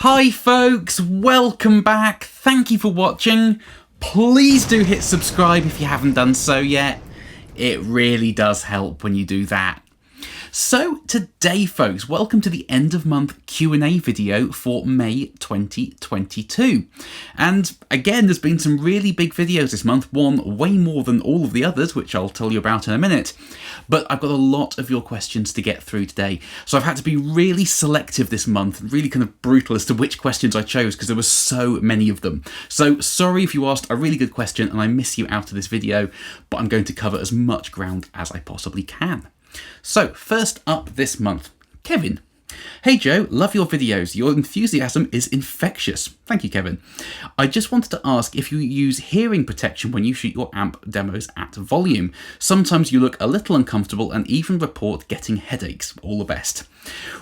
Hi folks, welcome back. Thank you for watching. Please do hit subscribe if you haven't done so yet. It really does help when you do that. So today folks, welcome to the end of month Q&A video for May 2022. And again, there's been some really big videos this month, one way more than all of the others, which I'll tell you about in a minute. But I've got a lot of your questions to get through today. So I've had to be really selective this month, really kind of brutal as to which questions I chose because there were so many of them. So sorry if you asked a really good question and I miss you out of this video, but I'm going to cover as much ground as I possibly can. So, first up this month, Kevin. Hey Joe, love your videos. Your enthusiasm is infectious. Thank you, Kevin. I just wanted to ask if you use hearing protection when you shoot your amp demos at volume. Sometimes you look a little uncomfortable and even report getting headaches. All the best.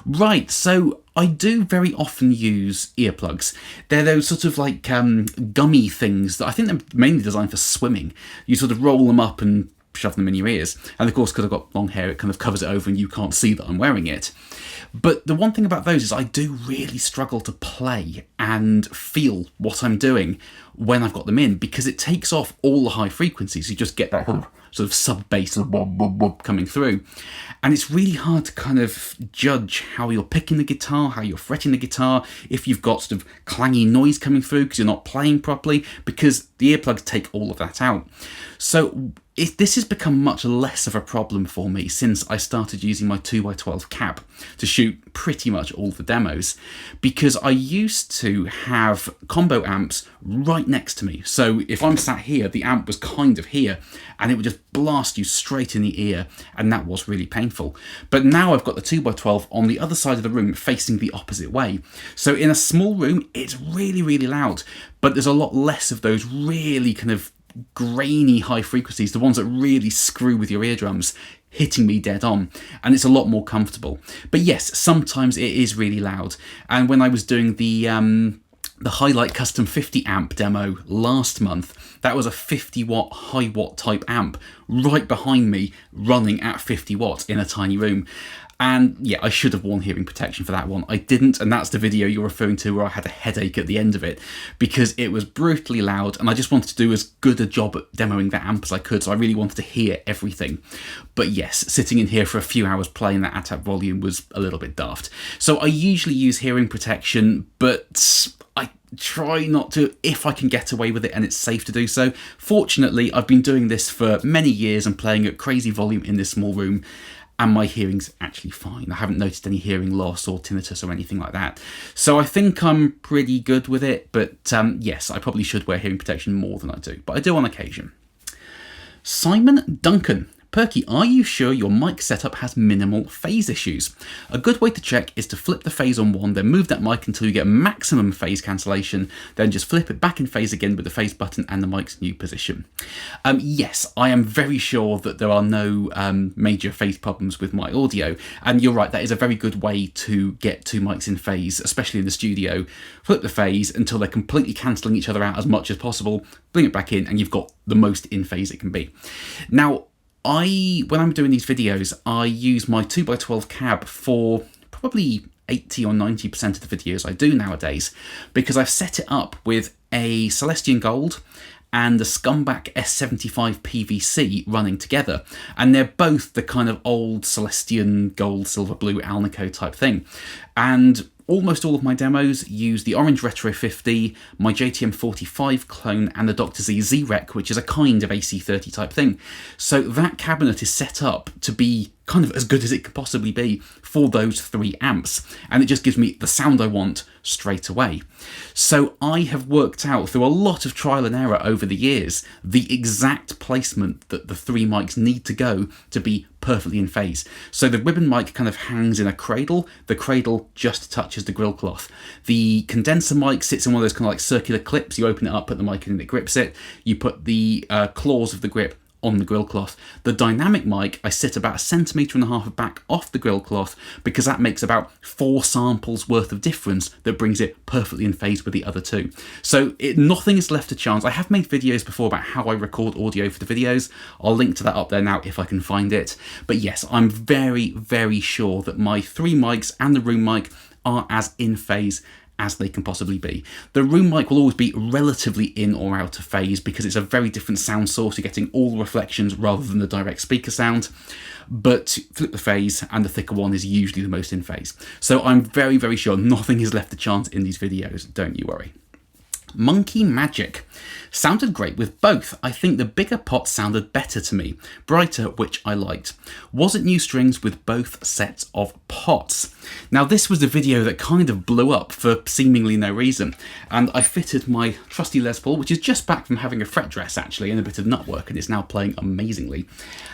Right, so I do very often use earplugs. They're those sort of like gummy things that I think they're mainly designed for swimming. You sort of roll them up and shove them in your ears, and of course because I've got long hair it kind of covers it over and you can't see that I'm wearing it. But the one thing about those is I do really struggle to play and feel what I'm doing when I've got them in, because it takes off all the high frequencies. You just get that sort of sub bass coming through, and it's really hard to kind of judge how you're picking the guitar, how you're fretting the guitar, if you've got sort of clangy noise coming through because you're not playing properly, because the earplugs take all of that out. So this has become much less of a problem for me since I started using my 2x12 cab to shoot pretty much all the demos, because I used to have combo amps right next to me. So if I'm sat here, the amp was kind of here and it would just blast you straight in the ear, and that was really painful. But now I've got the 2x12 on the other side of the room facing the opposite way. So in a small room, it's really, really loud, but there's a lot less of those really kind of grainy high frequencies, the ones that really screw with your eardrums, hitting me dead on, and it's a lot more comfortable. But yes, sometimes it is really loud. And when I was doing the Highlight Custom 50 amp demo last month, that was a 50 watt high watt type amp right behind me running at 50 watts in a tiny room. And yeah, I should have worn hearing protection for that one. I didn't, and that's the video you're referring to where I had a headache at the end of it because it was brutally loud and I just wanted to do as good a job at demoing that amp as I could, so I really wanted to hear everything. But yes, sitting in here for a few hours playing that at volume was a little bit daft. So I usually use hearing protection, but I try not to if I can get away with it and it's safe to do so. Fortunately, I've been doing this for many years and playing at crazy volume in this small room, and my hearing's actually fine. I haven't noticed any hearing loss or tinnitus or anything like that. So I think I'm pretty good with it, but yes, I probably should wear hearing protection more than I do, but I do on occasion. Simon Duncan. Perky, are you sure your mic setup has minimal phase issues? A good way to check is to flip the phase on one, then move that mic until you get maximum phase cancellation, then just flip it back in phase again with the phase button and the mic's new position. Yes, I am very sure that there are no major phase problems with my audio, and you're right, that is a very good way to get two mics in phase, especially in the studio. Flip the phase until they're completely cancelling each other out as much as possible, bring it back in, and you've got the most in phase it can be. Now, when I'm doing these videos, I use my 2x12 cab for probably 80 or 90% of the videos I do nowadays, because I've set it up with a Celestian Gold and the Scumbag S75 PVC running together, and they're both the kind of old Celestian Gold, Silver Blue, Alnico type thing. And almost all of my demos use the Orange Retro 50, my JTM 45 clone, and the Dr. Z Z-Rec, which is a kind of AC30 type thing. So that cabinet is set up to be kind of as good as it could possibly be for those three amps, and it just gives me the sound I want straight away. So I have worked out through a lot of trial and error over the years the exact placement that the three mics need to go to be perfectly in phase. So the ribbon mic kind of hangs in a cradle, the cradle just touches the grill cloth. The condenser mic sits in one of those kind of like circular clips, you open it up, put the mic in and it grips it, you put the claws of the grip on the grill cloth. The dynamic mic, I sit about 1.5 cm back off the grill cloth because that makes about 4 samples worth of difference that brings it perfectly in phase with the other two. So nothing is left to chance. I have made videos before about how I record audio for the videos. I'll link to that up there now if I can find it. But yes, I'm very, very sure that my 3 mics and the room mic are as in phase as they can possibly be. The room mic will always be relatively in or out of phase because it's a very different sound source. You're getting all the reflections rather than the direct speaker sound. But flip the phase and the thicker one is usually the most in phase. So I'm very, very sure nothing is left to chance in these videos, don't you worry. Monkey Magic. Sounded great with both. I think the bigger pot sounded better to me. Brighter, which I liked. Was it new strings with both sets of pots? Now this was the video that kind of blew up for seemingly no reason. And I fitted my trusty Les Paul, which is just back from having a fret dress actually and a bit of nut work, and it's now playing amazingly.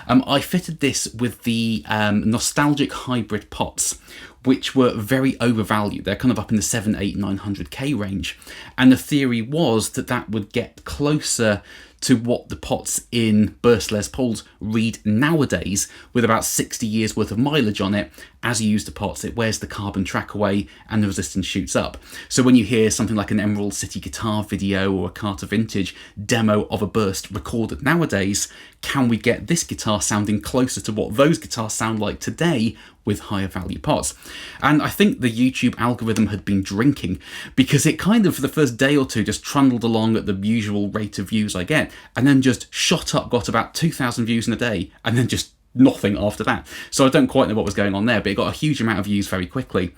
I fitted this with the nostalgic hybrid pots, which were very overvalued. They're kind of up in the 7, 8, 900k range. And the theory was that that would get closer to what the pots in burst Les Pauls read nowadays, with about 60 years worth of mileage on it. As you use the pots, it wears the carbon track away and the resistance shoots up. So when you hear something like an Emerald City Guitar video or a Carter Vintage demo of a burst recorded nowadays, can we get this guitar sounding closer to what those guitars sound like today with higher value pots? And I think the YouTube algorithm had been drinking, because it kind of for the first day or two just trundled along at the usual rate of views I get, and then just shot up, got about 2,000 views in a day, and then just nothing after that. So I don't quite know what was going on there, but it got a huge amount of views very quickly.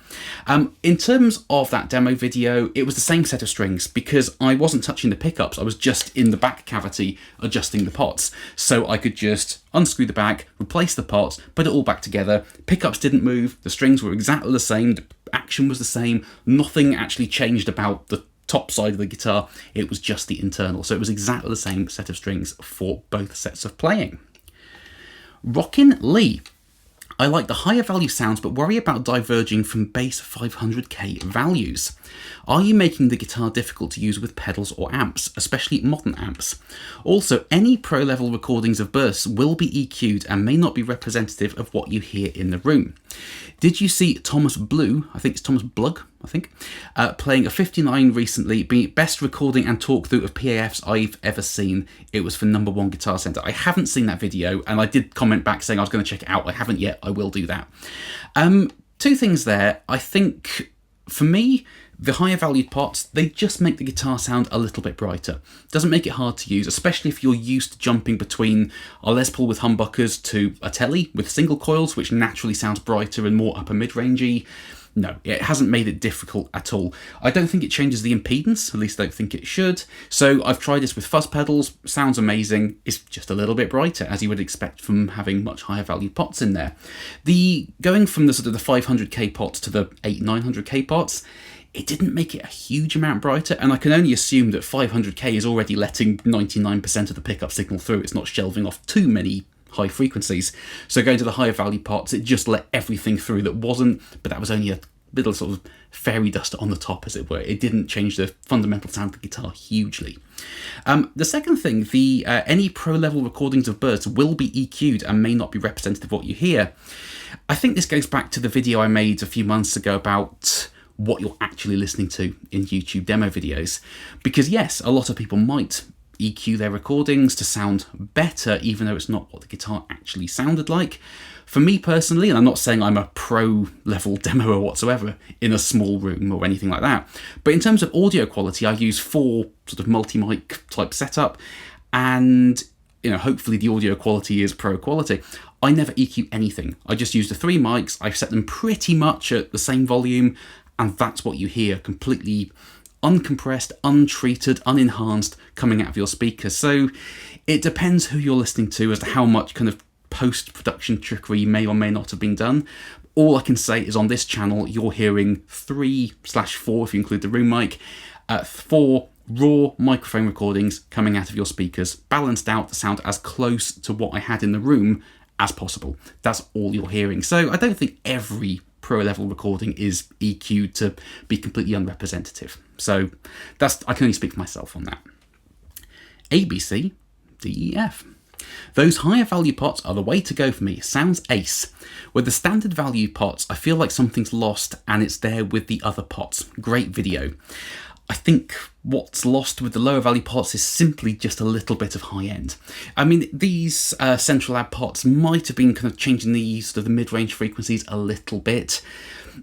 In terms of that demo video, it was the same set of strings because I wasn't touching the pickups. I was just in the back cavity adjusting the pots. So I could just unscrew the back, replace the pots, put it all back together. Pickups didn't move. The strings were exactly the same. The action was the same. Nothing actually changed about the top side of the guitar. It was just the internal. So it was exactly the same set of strings for both sets of playing. Rockin' Lee. I like the higher value sounds but worry about diverging from base 500k values. Are you making the guitar difficult to use with pedals or amps, especially modern amps? Also, any pro level recordings of bursts will be EQ'd and may not be representative of what you hear in the room. Did you see Thomas Blue, I think it's Thomas Blug, playing a 59 recently, being best recording and talk through of PAFs I've ever seen. It was for Number One Guitar Center. I haven't seen that video, and I did comment back saying I was going to check it out. I haven't yet. I will do that. Two things there. I think for me, the higher valued pots, they just make the guitar sound a little bit brighter. Doesn't make it hard to use, especially if you're used to jumping between a Les Paul with humbuckers to a Telly with single coils, which naturally sounds brighter and more upper mid-rangey. No, it hasn't made it difficult at all. I don't think it changes the impedance, at least I don't think it should. So I've tried this with fuzz pedals, sounds amazing. It's just a little bit brighter, as you would expect from having much higher value pots in there. Going from the sort of the 500k pots to the 900k pots, it didn't make it a huge amount brighter, and I can only assume that 500k is already letting 99% of the pickup signal through. It's not shelving off too many high frequencies. So going to the higher value pots, it just let everything through that wasn't, but that was only a little sort of fairy dust on the top, as it were. It didn't change the fundamental sound of the guitar hugely. The second thing, any pro level recordings of bursts will be EQ'd and may not be representative of what you hear. I think this goes back to the video I made a few months ago about what you're actually listening to in YouTube demo videos. Because yes, a lot of people might EQ their recordings to sound better, even though it's not what the guitar actually sounded like. For me personally, and I'm not saying I'm a pro level demoer whatsoever in a small room or anything like that, but in terms of audio quality, I use 4 sort of multi-mic type setup, and hopefully the audio quality is pro quality. I never EQ anything. I just use the 3 mics. I've set them pretty much at the same volume, and that's what you hear, completely uncompressed, untreated, unenhanced, coming out of your speakers. So it depends who you're listening to as to how much kind of post-production trickery may or may not have been done. All I can say is on this channel, you're hearing 3/4, if you include the room mic, 4 raw microphone recordings coming out of your speakers, balanced out to sound as close to what I had in the room as possible. That's all you're hearing. So I don't think every pro level recording is EQ'd to be completely unrepresentative. So I can only speak for myself on that. ABC, DEF. Those higher value pots are the way to go for me. Sounds ace. With the standard value pots, I feel like something's lost and it's there with the other pots. Great video. I think what's lost with the lower value pots is simply just a little bit of high end. I mean, these central lab pots might have been kind of changing the sort of the mid-range frequencies a little bit,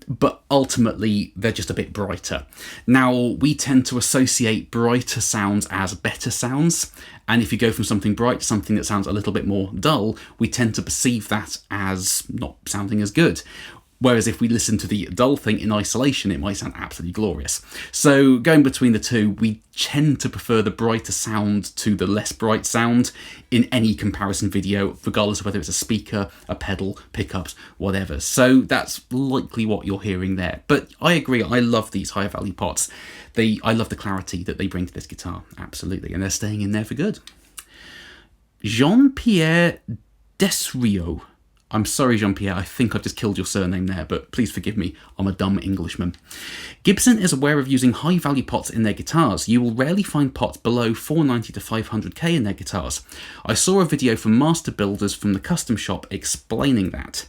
but ultimately they're just a bit brighter. Now, we tend to associate brighter sounds as better sounds, and if you go from something bright to something that sounds a little bit more dull, we tend to perceive that as not sounding as good. Whereas if we listen to the dull thing in isolation, it might sound absolutely glorious. So going between the two, we tend to prefer the brighter sound to the less bright sound in any comparison video, regardless of whether it's a speaker, a pedal, pickups, whatever. So that's likely what you're hearing there. But I agree, I love these higher value pots. I love the clarity that they bring to this guitar, absolutely. And they're staying in there for good. Jean-Pierre Desrio. I'm sorry, Jean-Pierre, I think I've just killed your surname there, but please forgive me, I'm a dumb Englishman. Gibson is aware of using high-value pots in their guitars. You will rarely find pots below 490 to 500k in their guitars. I saw a video from master builders from the custom shop explaining that.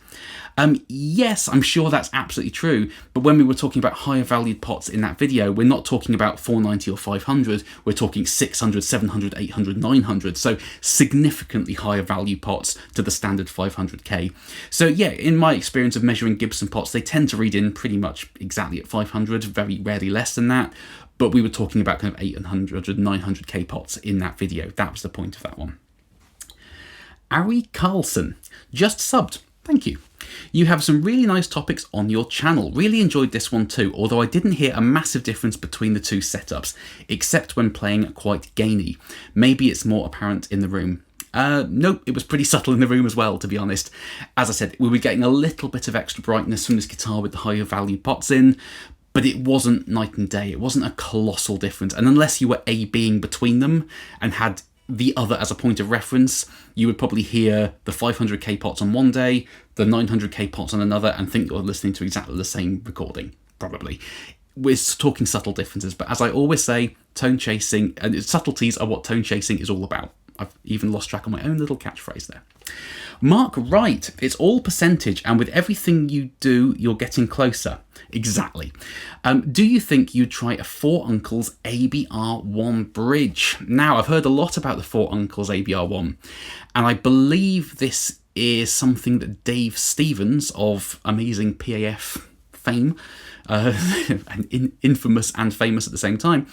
Yes, I'm sure that's absolutely true, but when we were talking about higher valued pots in that video, we're not talking about 490 or 500, we're talking 600, 700, 800, 900, so significantly higher value pots to the standard 500k. So yeah, in my experience of measuring Gibson pots, they tend to read in pretty much exactly at 500, very rarely less than that, but we were talking about kind of 800 and 900k pots in that video. That was the point of that one. Ari Carlson, just subbed. Thank you. You have some really nice topics on your channel. Really enjoyed this one too, although I didn't hear a massive difference between the two setups, except when playing quite gainy. Maybe it's more apparent in the room. Nope, it was pretty subtle in the room as well, to be honest. As I said, we were getting a little bit of extra brightness from this guitar with the higher value pots in, but it wasn't night and day. It wasn't a colossal difference. And unless you were A-Bing between them and had the other as a point of reference, you would probably hear the 500k pots on one day, the 900k pots on another, and think you're listening to exactly the same recording, probably. We're talking subtle differences, but as I always say, tone chasing, and subtleties are what tone chasing is all about. I've even lost track of my own little catchphrase there. Mark Wright, it's all percentage, and with everything you do, you're getting closer. Exactly. Do you think you'd try a Four Uncles ABR1 bridge? Now, I've heard a lot about the Four Uncles ABR1, and I believe this is something that Dave Stevens of amazing PAF fame, and infamous and famous at the same time,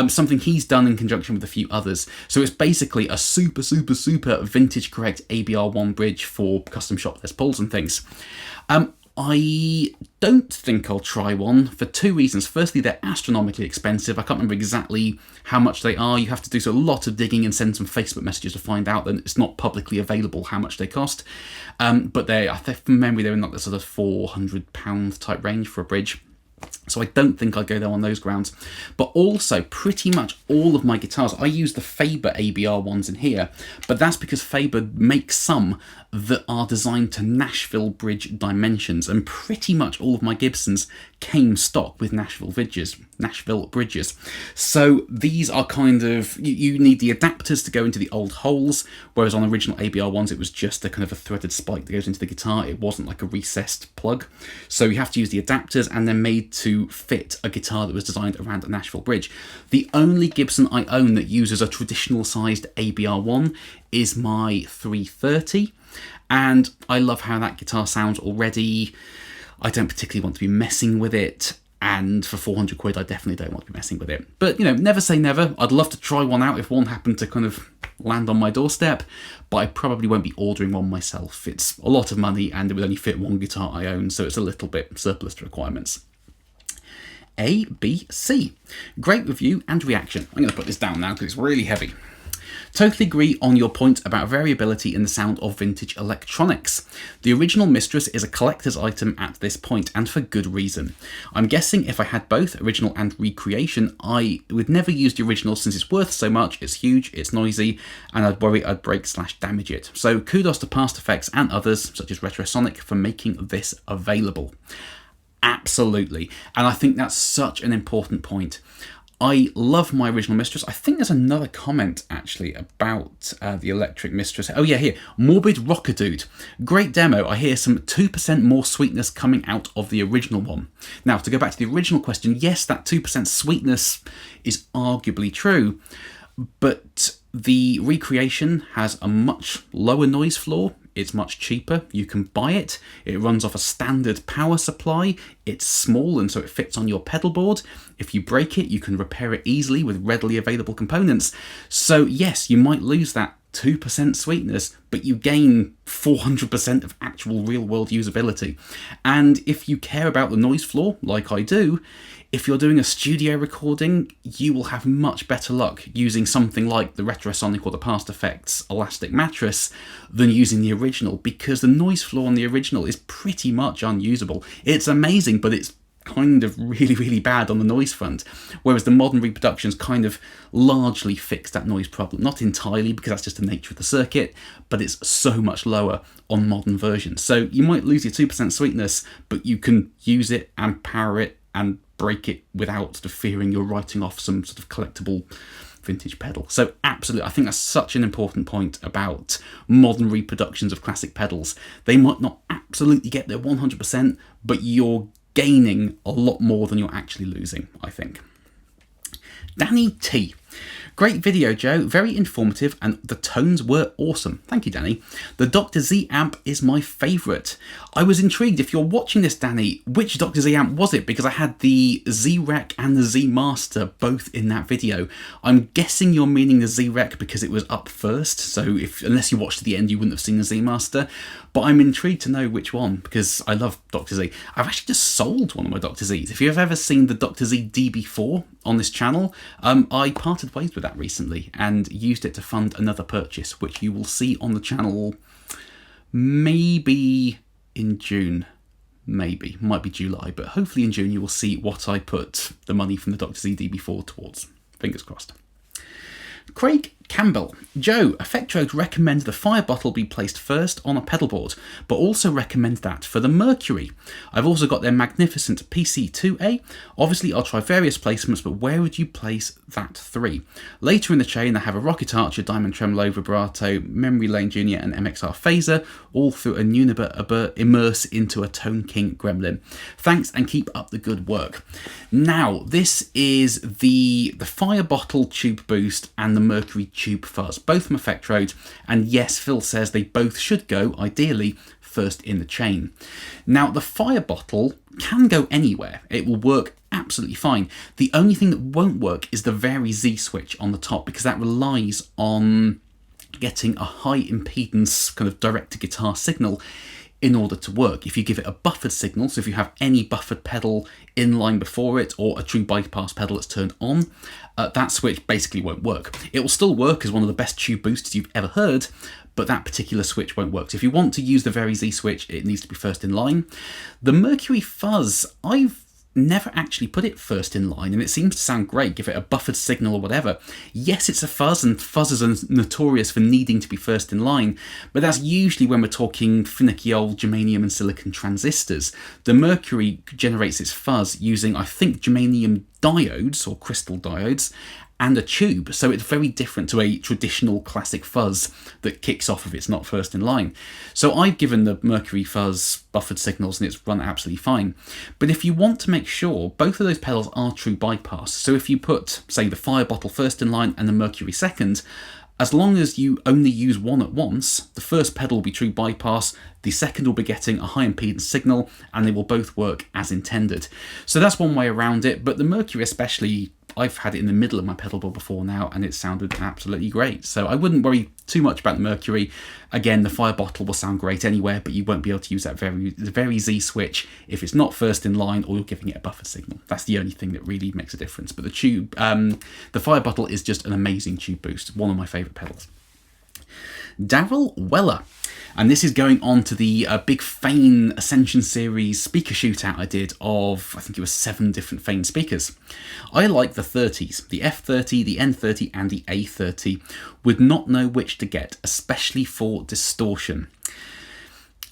something he's done in conjunction with a few others. So it's basically a super vintage correct ABR1 bridge for custom shop Les Pauls and things. I don't think I'll try one for two reasons. Firstly, they're astronomically expensive. I can't remember exactly how much they are. You have to do a lot of digging and send some Facebook messages to find out that it's not publicly available how much they cost. But I think from memory, they're in like the sort of £400 type range for a bridge. So I don't think I'd go there on those grounds. But also, pretty much all of my guitars, I use the Faber ABR ones in here, but that's because Faber makes some that are designed to Nashville bridge dimensions, and pretty much all of my Gibsons came stock with Nashville bridges. So these are kind of, you need the adapters to go into the old holes, whereas on original ABR ones it was just a kind of a threaded spike that goes into the guitar. It wasn't like a recessed plug. So you have to use the adapters, and they're made to fit a guitar that was designed around a Nashville bridge. The only Gibson I own that uses a traditional sized ABR1 is my 330, and I love how that guitar sounds already. I don't particularly want to be messing with it, and for 400 quid I definitely don't want to be messing with it. But never say never. I'd love to try one out if one happened to kind of land on my doorstep, but I probably won't be ordering one myself. It's a lot of money, and it would only fit one guitar I own, so it's a little bit surplus to requirements. A, B, C. Great review and reaction. I'm going to put this down now because it's really heavy. Totally agree on your point about variability in the sound of vintage electronics. The original Mistress is a collector's item at this point, and for good reason. I'm guessing if I had both original and recreation, I would never use the original since it's worth so much, it's huge, it's noisy, and I'd worry I'd break/damage it. So kudos to Past Effects and others, such as Retrosonic, for making this available. Absolutely. And I think that's such an important point. I love my original Mistress. I think there's another comment actually about the electric Mistress. Oh yeah, here. Morbid Rocker Dude. Great demo. I hear some 2% more sweetness coming out of the original one. Now, to go back to the original question, yes, that 2% sweetness is arguably true, but the recreation has a much lower noise floor. It's much cheaper. You can buy it. It runs off a standard power supply. It's small and so it fits on your pedal board. If you break it, you can repair it easily with readily available components. So yes, you might lose that 2% sweetness, but you gain 400% of actual real-world usability. And if you care about the noise floor, like I do, if you're doing a studio recording, you will have much better luck using something like the Retrosonic or the Past Effects Elastic Mattress than using the original, because the noise floor on the original is pretty much unusable. It's amazing, but it's kind of really bad on the noise front, whereas the modern reproductions kind of largely fix that noise problem. Not entirely, because that's just the nature of the circuit, but it's so much lower on modern versions. So you might lose your 2% sweetness, but you can use it and power it and break it without sort of fearing you're writing off some sort of collectible vintage pedal. So absolutely, I think that's such an important point about modern reproductions of classic pedals. They might not absolutely get their 100%, but you're gaining a lot more than you're actually losing, I think. Danny T. Great video, Joe. Very informative, and the tones were awesome. Thank you, Danny. The Dr. Z amp is my favourite. I was intrigued, if you're watching this, Danny, which Dr. Z amp was it? Because I had the Z-Rec and the Z-Master both in that video. I'm guessing you're meaning the Z-Rec because it was up first, so unless you watched to the end, you wouldn't have seen the Z-Master. But I'm intrigued to know which one, because I love Dr. Z. I've actually just sold one of my Dr. Zs. If you've ever seen the Dr. Z DB4 on this channel, I parted ways with that recently and used it to fund another purchase, which you will see on the channel maybe in June. Maybe. Might be July, but hopefully in June you will see what I put the money from the Dr. Z DB4 towards. Fingers crossed. Craig Campbell. Joe, Effectrode recommend the fire bottle be placed first on a pedal board, but also recommend that for the Mercury. I've also got their magnificent PC2A. Obviously, I'll try various placements, but where would you place that 3? Later in the chain, they have a Rocket Archer, Diamond Tremolo, Vibrato, Memory Lane Junior, and MXR Phaser, all through a Nunibur immerse into a Tone King Gremlin. Thanks and keep up the good work. Now, this is the fire bottle tube boost and the Mercury tube fuzz, both from Effectrode, and yes, Phil says they both should go, ideally, first in the chain. Now, the fire bottle can go anywhere. It will work absolutely fine. The only thing that won't work is the Vary Z switch on the top, because that relies on getting a high impedance kind of direct-to-guitar signal in order to work. If you give it a buffered signal, so if you have any buffered pedal in line before it or a true bypass pedal that's turned on, that switch basically won't work. It will still work as one of the best tube boosters you've ever heard, but that particular switch won't work. So if you want to use the Vary Z switch, it needs to be first in line. The Mercury Fuzz, I've never actually put it first in line, and it seems to sound great. Give it a buffered signal or whatever. Yes, it's a fuzz, and fuzzes are notorious for needing to be first in line, but that's usually when we're talking finicky old germanium and silicon transistors. The Mercury generates its fuzz using, I think, germanium diodes or crystal diodes and a tube, so it's very different to a traditional classic fuzz that kicks off if it's not first in line. So I've given the Mercury Fuzz buffered signals and it's run absolutely fine. But if you want to make sure both of those pedals are true bypass, so if you put, say, the fire bottle first in line and the Mercury second, as long as you only use one at once, the first pedal will be true bypass, the second will be getting a high impedance signal, and they will both work as intended. So that's one way around it, but the Mercury especially, I've had it in the middle of my pedal board before now, and it sounded absolutely great. So I wouldn't worry too much about the Mercury. Again, the fire bottle will sound great anywhere, but you won't be able to use that Vary Z switch if it's not first in line or you're giving it a buffer signal. That's the only thing that really makes a difference. But the tube, the fire bottle is just an amazing tube boost. One of my favourite pedals. Daryl Weller. And this is going on to the big Fane Ascension Series speaker shootout I did of, I think it was 7 different Fane speakers. I like the 30s, the F30, the N30 and the A30. Would not know which to get, especially for distortion.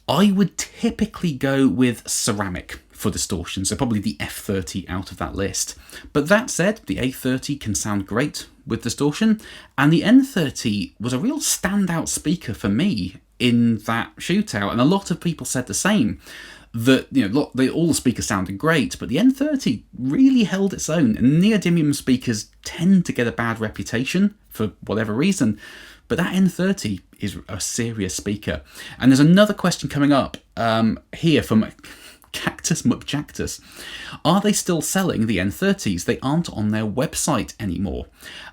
I would typically go with ceramic for distortion, so probably the F30 out of that list. But that said, the A30 can sound great with distortion, and the N30 was a real standout speaker for me in that shootout, and a lot of people said the same, that all the speakers sounded great, but the N30 really held its own. And neodymium speakers tend to get a bad reputation for whatever reason, but that N30 is a serious speaker. And there's another question coming up here from Cactus Muckjactus. Are they still selling the N30s? They aren't on their website anymore.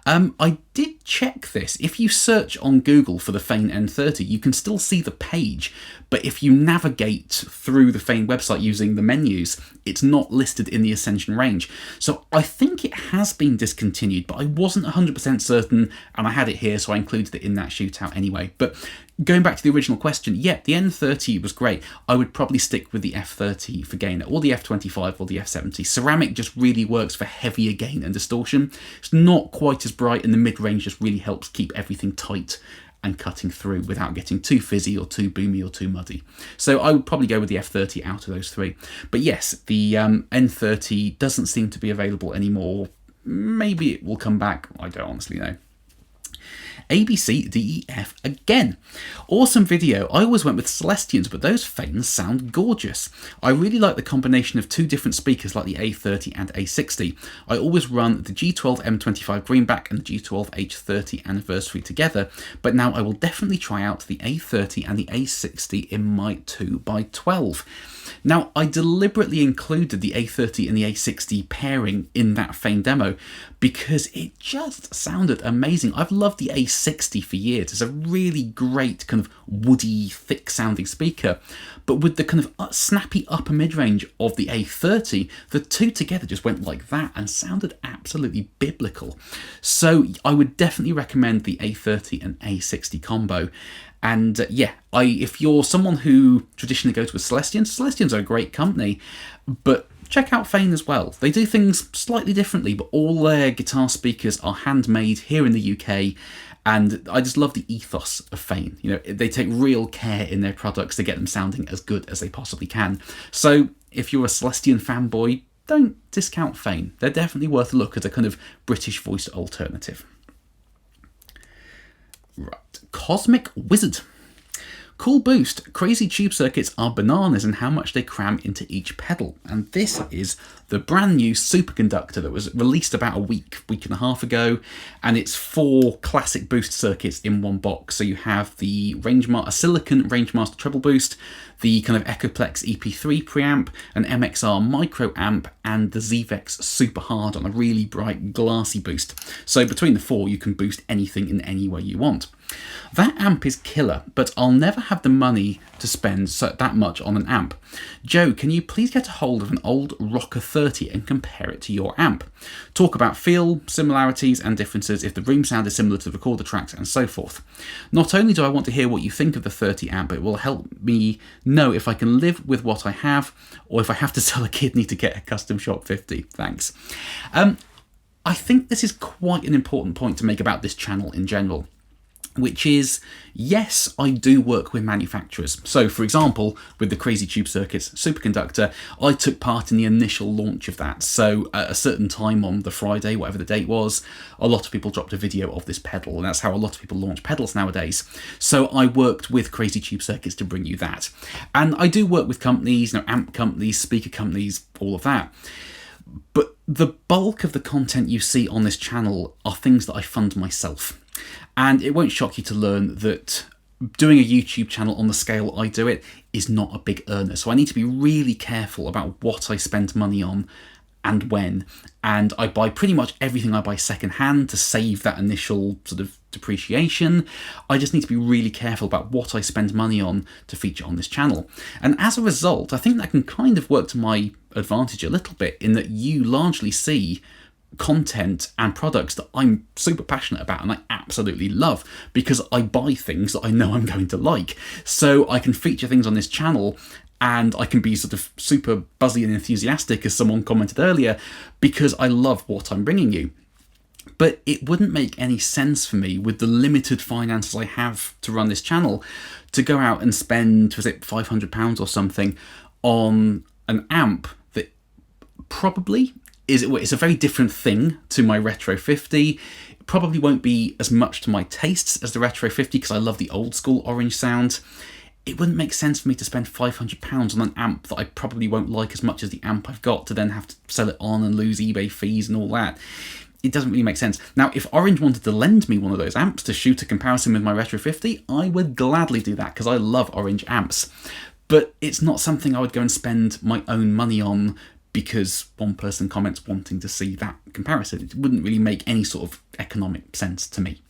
I did check this. If you search on Google for the Fane N30, you can still see the page, but if you navigate through the Fane website using the menus, it's not listed in the Ascension range. So I think it has been discontinued, but I wasn't 100% certain, and I had it here, so I included it in that shootout anyway. But going back to the original question, yeah, the N30 was great. I would probably stick with the F30 for gain, or the F25 or the F70. Ceramic just really works for heavier gain and distortion. It's not quite as bright, and the mid-range just really helps keep everything tight and cutting through without getting too fizzy or too boomy or too muddy. So I would probably go with the F30 out of those three. But yes, the N30 doesn't seem to be available anymore. Maybe it will come back. I don't honestly know. ABCDEF again. Awesome video. I always went with Celestians, but those Fanes sound gorgeous. I really like the combination of two different speakers like the A30 and A60. I always run the G12 M25 Greenback and the G12 H30 Anniversary together, but now I will definitely try out the A30 and the A60 in my 2x12. Now, I deliberately included the A30 and the A60 pairing in that Fane demo because it just sounded amazing. I've loved the A60 for years. It's a really great kind of woody, thick sounding speaker, but with the kind of snappy upper mid-range of the A30, the two together just went like that and sounded absolutely biblical. So I would definitely recommend the A30 and A60 combo. And yeah, if you're someone who traditionally goes with Celestians are a great company, but check out Fane as well. They do things slightly differently, but all their guitar speakers are handmade here in the UK, and I just love the ethos of Fane. You know, they take real care in their products to get them sounding as good as they possibly can. So if you're a Celestian fanboy, don't discount Fane. They're definitely worth a look as a kind of British voiced alternative. Right, Cosmic Wizard. Cool boost. Crazy tube circuits are bananas in how much they cram into each pedal. And this is the brand new Superconductor that was released about a week and a half ago. And it's 4 classic boost circuits in one box. So you have the a silicon Rangemaster treble boost, the kind of Echoplex EP3 preamp, an MXR micro amp, and the ZVEX Super Hard on a really bright glassy boost. So between the 4, you can boost anything in any way you want. That amp is killer, but I'll never have the money to spend that much on an amp. Joe, can you please get a hold of an old Rocker 30 and compare it to your amp? Talk about feel, similarities and differences if the room sound is similar to the recorder tracks and so forth. Not only do I want to hear what you think of the 30 amp, but it will help me know if I can live with what I have or if I have to sell a kidney to get a custom shop 50. Thanks. I think this is quite an important point to make about this channel in general, which is, yes, I do work with manufacturers. So, for example, with the Crazy Tube Circuits Superconductor, I took part in the initial launch of that. So, at a certain time on the Friday, whatever the date was, a lot of people dropped a video of this pedal, and that's how a lot of people launch pedals nowadays. So, I worked with Crazy Tube Circuits to bring you that. And I do work with companies, amp companies, speaker companies, all of that. But the bulk of the content you see on this channel are things that I fund myself. And it won't shock you to learn that doing a YouTube channel on the scale I do it is not a big earner. So I need to be really careful about what I spend money on and when. And I buy pretty much everything I buy secondhand to save that initial sort of depreciation. I just need to be really careful about what I spend money on to feature on this channel. And as a result, I think that can kind of work to my advantage a little bit in that you largely see content and products that I'm super passionate about and I absolutely love because I buy things that I know I'm going to like. So I can feature things on this channel and I can be sort of super buzzy and enthusiastic, as someone commented earlier, because I love what I'm bringing you. But it wouldn't make any sense for me, with the limited finances I have to run this channel, to go out and spend, was it £500 or something, on an amp probably it's a very different thing to my Retro 50. It probably won't be as much to my tastes as the Retro 50 because I love the old school orange sound. It wouldn't make sense for me to spend £500 on an amp that I probably won't like as much as the amp I've got to then have to sell it on and lose eBay fees and all that. It doesn't really make sense. Now, if Orange wanted to lend me one of those amps to shoot a comparison with my Retro 50, I would gladly do that because I love Orange amps. But it's not something I would go and spend my own money on because one person comments wanting to see that comparison. It wouldn't really make any sort of economic sense to me.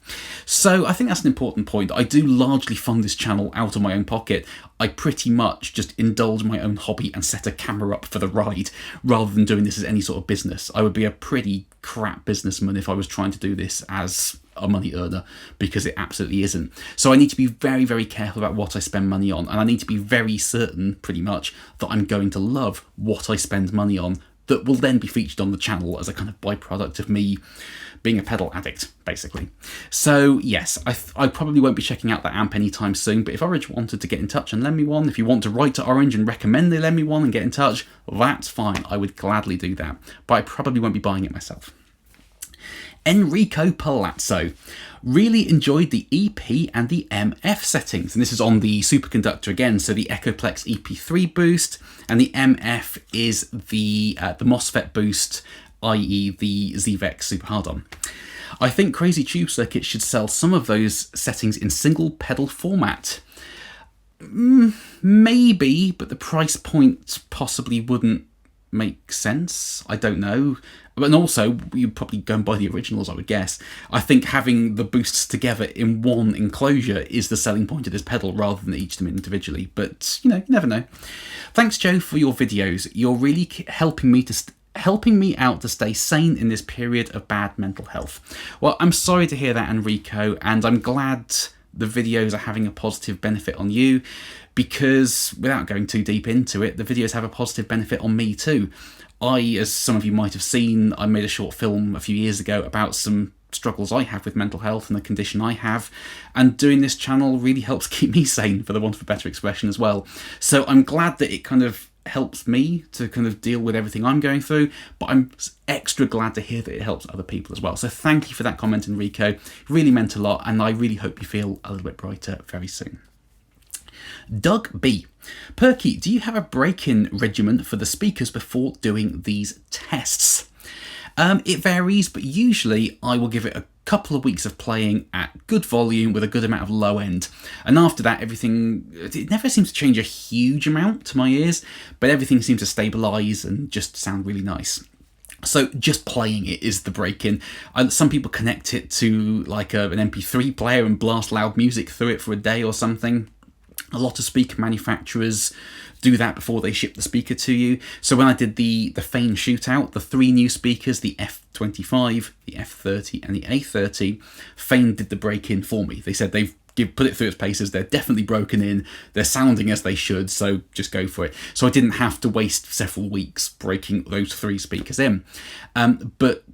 So I think that's an important point. I do largely fund this channel out of my own pocket. I pretty much just indulge my own hobby and set a camera up for the ride rather than doing this as any sort of business. I would be a pretty crap businessman if I was trying to do this as a money earner, because it absolutely isn't. So I need to be very, very careful about what I spend money on, and I need to be very certain, pretty much, that I'm going to love what I spend money on that will then be featured on the channel as a kind of byproduct of me being a pedal addict, basically. So yes, I probably won't be checking out that amp anytime soon, but if Orange wanted to get in touch and lend me one, if you want to write to Orange and recommend they lend me one and get in touch, that's fine. I would gladly do that, but I probably won't be buying it myself. Enrico Palazzo really enjoyed the EP and the MF settings, and this is on the Superconductor again, so the Echoplex EP3 boost, and the MF is the MOSFET boost, i.e. the ZVEX Super Hard-On. I think Crazy Tube Circuit should sell some of those settings in single pedal format. Maybe, but the price point possibly wouldn't make sense. I don't know. And also, you'd probably go and buy the originals, I would guess. I think having the boosts together in one enclosure is the selling point of this pedal rather than each of them individually. But, you never know. Thanks, Joe, for your videos. You're really helping me out to stay sane in this period of bad mental health. Well, I'm sorry to hear that, Enrico, and I'm glad the videos are having a positive benefit on you, because without going too deep into it, the videos have a positive benefit on me too. As some of you might have seen, I made a short film a few years ago about some struggles I have with mental health and the condition I have, and doing this channel really helps keep me sane, for the want of a better expression, as well. So I'm glad that it kind of helps me to kind of deal with everything I'm going through, but I'm extra glad to hear that it helps other people as well. So thank you for that comment, Enrico. It really meant a lot, and I really hope you feel a little bit brighter very soon. Doug B. Perky, do you have a break-in regimen for the speakers before doing these tests? It varies, but usually I will give it a couple of weeks of playing at good volume with a good amount of low end. And after that, it never seems to change a huge amount to my ears, but everything seems to stabilise and just sound really nice. So just playing it is the break-in. Some people connect it to like an MP3 player and blast loud music through it for a day or something. A lot of speaker manufacturers do that before they ship the speaker to you. So when I did the Fane shootout, the 3 new speakers, the F25, the F30 and the A30, Fane did the break-in for me. They said they've put it through its paces, they're definitely broken in, they're sounding as they should, so just go for it. So I didn't have to waste several weeks breaking those 3 speakers in. But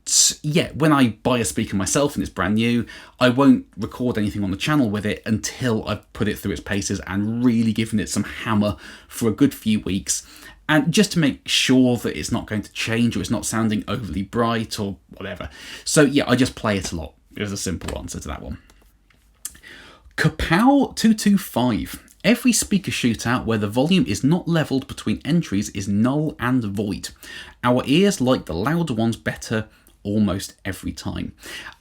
yeah, when I buy a speaker myself and it's brand new, I won't record anything on the channel with it until I've put it through its paces and really given it some hammer for a good few weeks. And just to make sure that it's not going to change or it's not sounding overly bright or whatever. So yeah, I just play it a lot. There's a simple answer to that one. Kapow225. Every speaker shootout where the volume is not levelled between entries is null and void. Our ears like the louder ones better almost every time.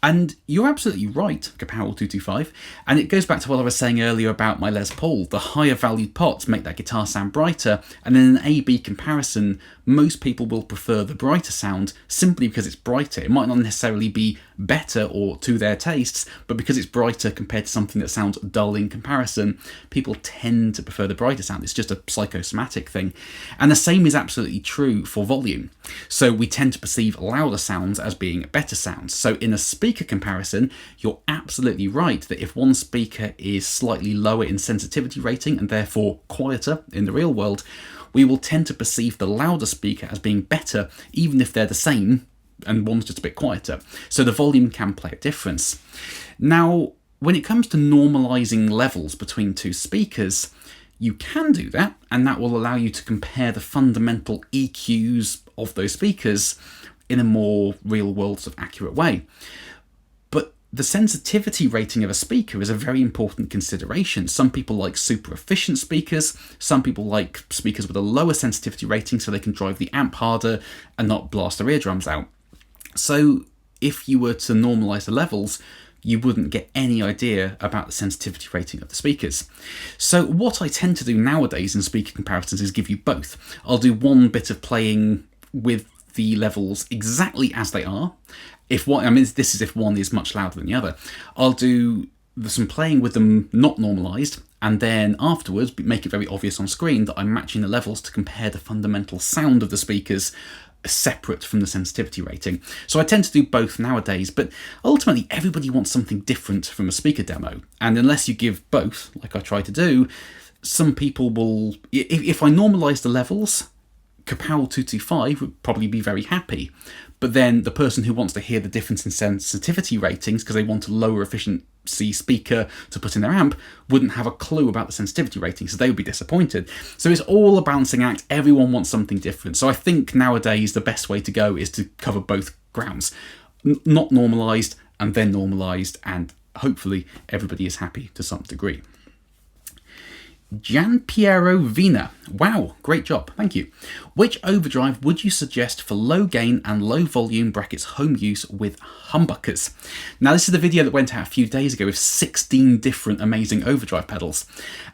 And you're absolutely right, Kapow225. And it goes back to what I was saying earlier about my Les Paul. The higher valued pots make that guitar sound brighter, and in an A-B comparison, most people will prefer the brighter sound simply because it's brighter. It might not necessarily be better or to their tastes, but because it's brighter compared to something that sounds dull in comparison, people tend to prefer the brighter sound. It's just a psychosomatic thing. And the same is absolutely true for volume. So we tend to perceive louder sounds as being better sounds. So in a speaker comparison, you're absolutely right that if one speaker is slightly lower in sensitivity rating and therefore quieter in the real world, we will tend to perceive the louder speaker as being better, even if they're the same and one's just a bit quieter. So the volume can play a difference. Now, when it comes to normalising levels between 2 speakers, you can do that, and that will allow you to compare the fundamental EQs of those speakers in a more real world sort of accurate way. But the sensitivity rating of a speaker is a very important consideration. Some people like super efficient speakers, some people like speakers with a lower sensitivity rating so they can drive the amp harder and not blast their eardrums out. So if you were to normalize the levels, you wouldn't get any idea about the sensitivity rating of the speakers. So what I tend to do nowadays in speaker comparisons is give you both. I'll do one bit of playing with the levels exactly as they are. This is if one is much louder than the other. I'll do some playing with them not normalized, and then afterwards make it very obvious on screen that I'm matching the levels to compare the fundamental sound of the speakers separate from the sensitivity rating. So I tend to do both nowadays, but ultimately everybody wants something different from a speaker demo. And unless you give both, like I try to do, some people will, if I normalize the levels, Kapow 225 would probably be very happy. But then the person who wants to hear the difference in sensitivity ratings because they want a lower efficiency speaker to put in their amp wouldn't have a clue about the sensitivity rating, so they would be disappointed. So it's all a balancing act. Everyone wants something different. So I think nowadays the best way to go is to cover both grounds. Not normalised and then normalised, and hopefully everybody is happy to some degree. Gian Piero Vina. Wow, great job, thank you. Which overdrive would you suggest for low gain and low volume (home use) with humbuckers? Now this is the video that went out a few days ago with 16 different amazing overdrive pedals.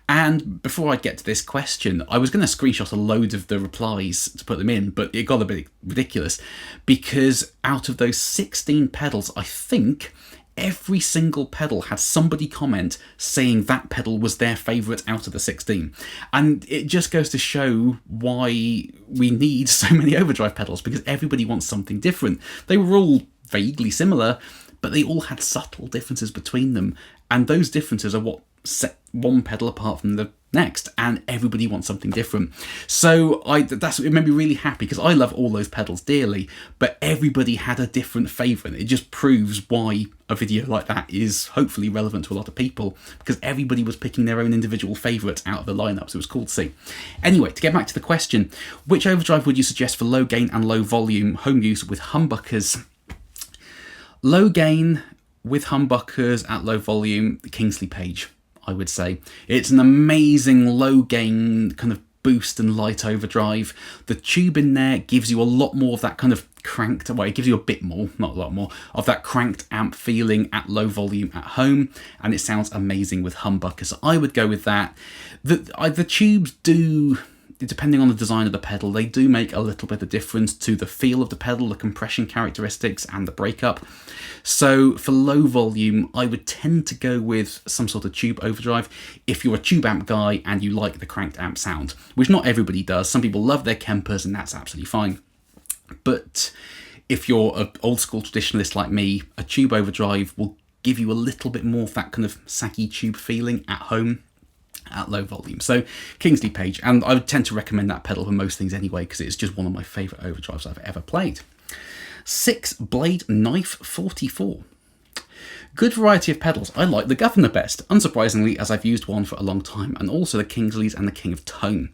And before I get to this question, I was going to screenshot a load of the replies to put them in, but it got a bit ridiculous because out of those 16 pedals, I think every single pedal had somebody comment saying that pedal was their favourite out of the 16. And it just goes to show why we need so many overdrive pedals, because everybody wants something different. They were all vaguely similar, but they all had subtle differences between them. And those differences are what set one pedal apart from the next, and everybody wants something different. So it made me really happy because I love all those pedals dearly, but everybody had a different favourite. It just proves why a video like that is hopefully relevant to a lot of people, because everybody was picking their own individual favourites out of the lineup, so it was cool to see. Anyway, to get back to the question, which overdrive would you suggest for low gain and low volume home use with humbuckers? Low gain with humbuckers at low volume, the Kingsley Page, I would say. It's an amazing low gain kind of boost and light overdrive. The tube in there gives you a lot more of that kind of cranked, well, it gives you a bit more, not a lot more, of that cranked amp feeling at low volume at home, and it sounds amazing with humbuckers. So I would go with that. The tubes do, depending on the design of the pedal, they do make a little bit of difference to the feel of the pedal, the compression characteristics and the breakup. So for low volume, I would tend to go with some sort of tube overdrive if you're a tube amp guy and you like the cranked amp sound, which not everybody does. Some people love their Kempers and that's absolutely fine. But if you're an old school traditionalist like me, a tube overdrive will give you a little bit more of that kind of saggy tube feeling at home at low volume. So Kingsley Page, and I would tend to recommend that pedal for most things anyway, because it's just one of my favourite overdrives I've ever played. 6 Blade Knife 44. Good variety of pedals. I like the Governor best, unsurprisingly, as I've used one for a long time, and also the Kingsleys and the King of Tone.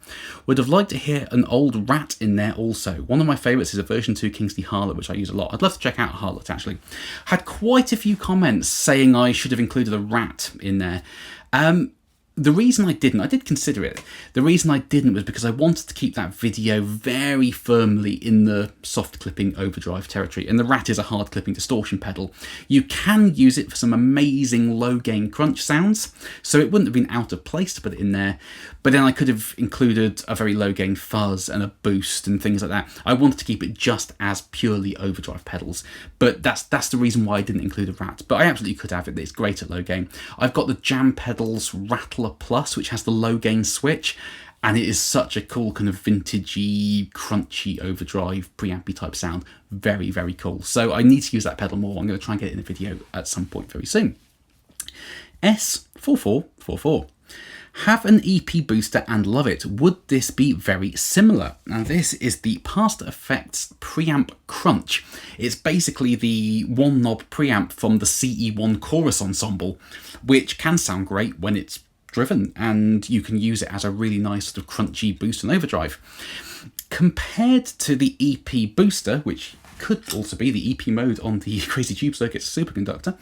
Would have liked to hear an old Rat in there also. One of my favourites is a version 2 Kingsley Harlot, which I use a lot. I'd love to check out Harlot, actually. Had quite a few comments saying I should have included a Rat in there. The reason I did consider it, the reason I didn't was because I wanted to keep that video very firmly in the soft clipping overdrive territory, and the Rat is a hard clipping distortion pedal. You can use it for some amazing low gain crunch sounds, so it wouldn't have been out of place to put it in there, but then I could have included a very low gain fuzz and a boost and things like that. I wanted to keep it just as purely overdrive pedals, but that's the reason why I didn't include a Rat, but I absolutely could have it. It's great at low gain. I've got the Jam Pedals Rattler Plus, which has the low gain switch, and it is such a cool kind of vintagey, crunchy overdrive preampy type sound. Very, very cool. So I need to use that pedal more. I'm going to try and get it in a video at some point very soon. S4444. Have an EP booster and love it. Would this be very similar? Now this is the Past Effects Preamp Crunch. It's basically the one knob preamp from the CE1 Chorus Ensemble, which can sound great when it's driven, and you can use it as a really nice sort of crunchy boost and overdrive. compared to the EP booster, which could also be the EP mode on the Crazy Tube Circuit's Superconductor,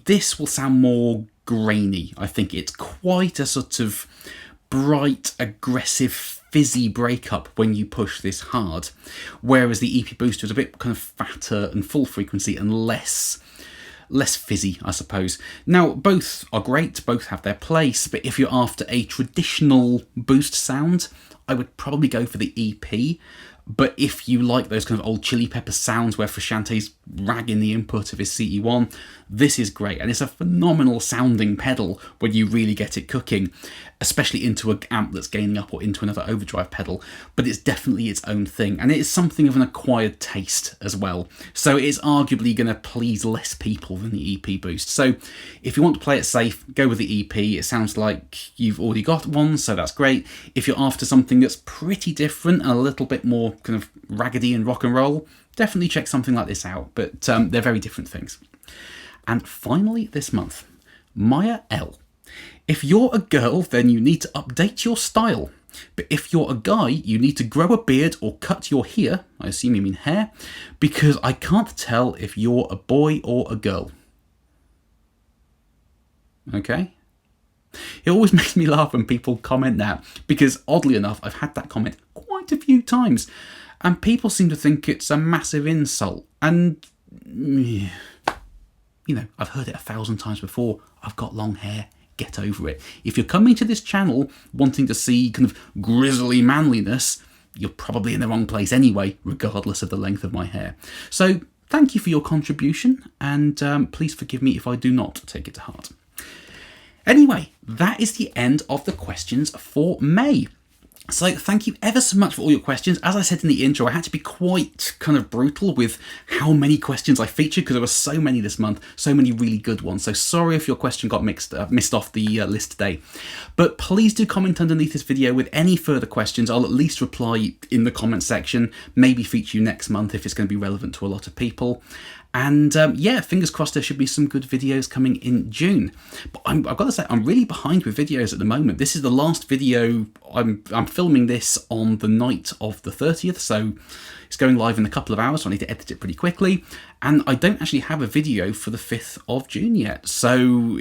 this will sound more grainy. I think it's quite a sort of bright, aggressive, fizzy breakup when you push this hard, whereas the EP booster is a bit kind of fatter and full frequency and less fizzy, I suppose. Now, both are great, both have their place, but if you're after a traditional boost sound, I would probably go for the EP. But if you like those kind of old Chili Pepper sounds where Frusciante's ragging the input of his CE1, this is great. And it's a phenomenal sounding pedal when you really get it cooking, especially into an amp that's gaining up or into another overdrive pedal. But it's definitely its own thing. And it is something of an acquired taste as well. So it's arguably going to please less people than the EP boost. So if you want to play it safe, go with the EP. It sounds like you've already got one, so that's great. If you're after something that's pretty different and a little bit more kind of raggedy and rock and roll, definitely check something like this out. But they're very different things. And finally this month, Maya L. If you're a girl, then you need to update your style. But if you're a guy, you need to grow a beard or cut your hair, I assume you mean hair, because I can't tell if you're a boy or a girl. Okay? It always makes me laugh when people comment that, because oddly enough, I've had that comment quite a few times, and people seem to think it's a massive insult. And, you know, I've heard it 1,000 times before. I've got long hair. Get over it. If you're coming to this channel wanting to see kind of grizzly manliness, you're probably in the wrong place anyway, regardless of the length of my hair. So thank you for your contribution, and please forgive me if I do not take it to heart. Anyway, that is the end of the questions for May. So thank you ever so much for all your questions. As I said in the intro, I had to be quite kind of brutal with how many questions I featured because there were so many this month, so many really good ones. So sorry if your question got missed off the list today. But please do comment underneath this video with any further questions. I'll at least reply in the comment section, maybe feature you next month if it's going to be relevant to a lot of people. And yeah, fingers crossed there should be some good videos coming in June. But I've got to say, I'm really behind with videos at the moment. This is the last video. I'm filming this on the night of the 30th, so it's going live in a couple of hours, so I need to edit it pretty quickly. And I don't actually have a video for the 5th of June yet, so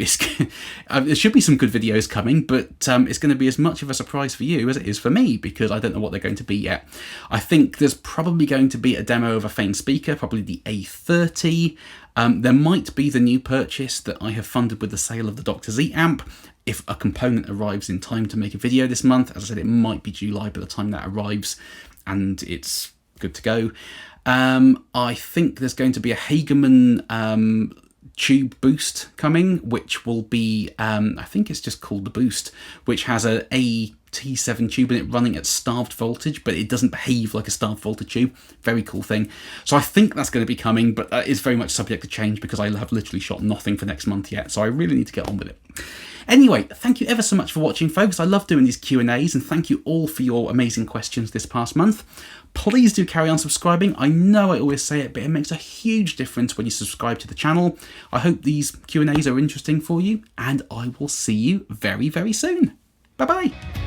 there should be some good videos coming, but it's going to be as much of a surprise for you as it is for me, because I don't know what they're going to be yet. I think there's probably going to be a demo of a Fane speaker, probably the A30. There might be the new purchase that I have funded with the sale of the Dr. Z amp. If a component arrives in time to make a video this month, as I said, it might be July by the time that arrives, and it's good to go. I think there's going to be a Hageman tube boost coming, which will be, I think it's just called the Boost, which has a T7 tube in it running at starved voltage, but it doesn't behave like a starved voltage tube. Very cool thing. So I think that's going to be coming, but it's very much subject to change because I have literally shot nothing for next month yet, so I really need to get on with it. Anyway, thank you ever so much for watching, folks. I love doing these Q&As, and thank you all for your amazing questions this past month. Please do carry on subscribing. I know I always say it, but it makes a huge difference when you subscribe to the channel. I hope these Q&As are interesting for you, and I will see you very, very soon. Bye-bye.